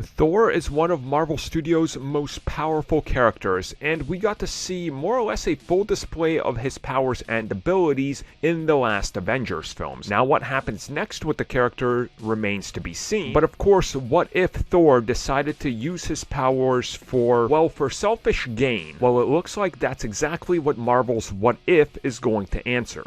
Thor is one of Marvel Studios' most powerful characters, and we got to see more or less a full display of his powers and abilities in the last Avengers films. Now what happens next with the character remains to be seen, but of course, what if Thor decided to use his powers for selfish gain? Well, it looks like that's exactly what Marvel's What If is going to answer.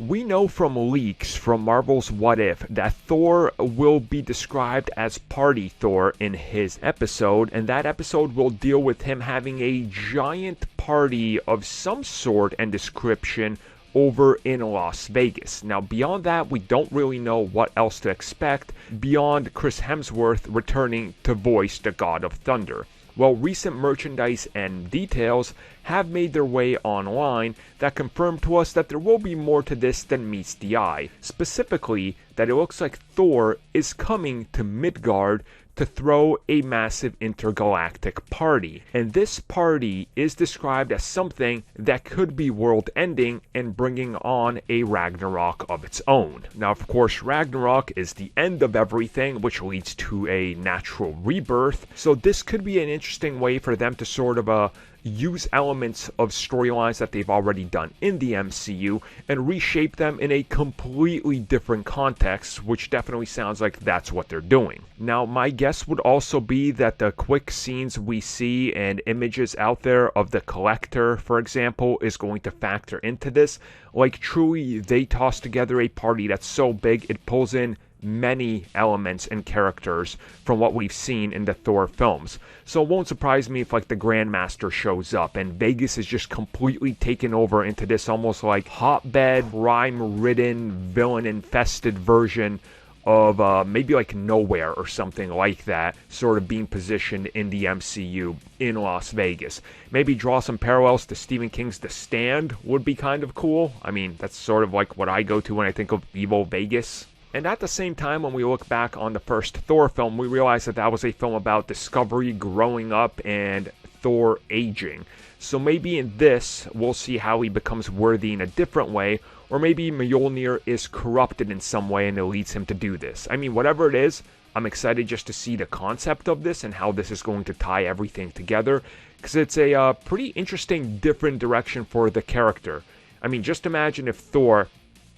We know from leaks from Marvel's What If that Thor will be described as Party Thor in his episode, and that episode will deal with him having a giant party of some sort and description over in Las Vegas. Now, beyond that, we don't really know what else to expect beyond Chris Hemsworth returning to voice the God of Thunder. Well, recent merchandise and details have made their way online that confirm to us that there will be more to this than meets the eye. Specifically, that it looks like Thor is coming to Midgard to throw a massive intergalactic party. And this party is described as something that could be world-ending and bringing on a Ragnarok of its own. Now, of course, Ragnarok is the end of everything, which leads to a natural rebirth. So this could be an interesting way for them to sort of use elements of storylines that they've already done in the MCU and reshape them in a completely different context, which definitely sounds like that's what they're doing. Now, my guess would also be that the quick scenes we see and images out there of the Collector, for example, is going to factor into this. Like, truly, they toss together a party that's so big it pulls in many elements and characters from what we've seen in the Thor films. So it won't surprise me if like the Grandmaster shows up and Vegas is just completely taken over into this almost like hotbed, crime-ridden, villain-infested version of maybe like Nowhere or something like that, sort of being positioned in the MCU in Las Vegas. Maybe draw some parallels to Stephen King's The Stand would be kind of cool. I mean, that's sort of like what I go to when I think of evil Vegas. And at the same time, when we look back on the first Thor film, we realize that that was a film about Discovery growing up and Thor aging. So maybe in this, we'll see how he becomes worthy in a different way, or maybe Mjolnir is corrupted in some way and it leads him to do this. I mean, whatever it is, I'm excited just to see the concept of this and how this is going to tie everything together, because it's a pretty interesting, different direction for the character. I mean, just imagine if Thor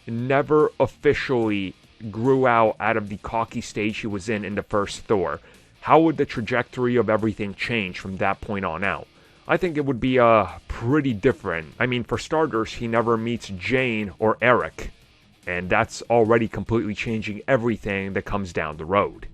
never officially grew out of the cocky stage he was in the first Thor. How would the trajectory of everything change from that point on out? I think it would be pretty different. I mean, for starters, he never meets Jane or Eric, and that's already completely changing everything that comes down the road.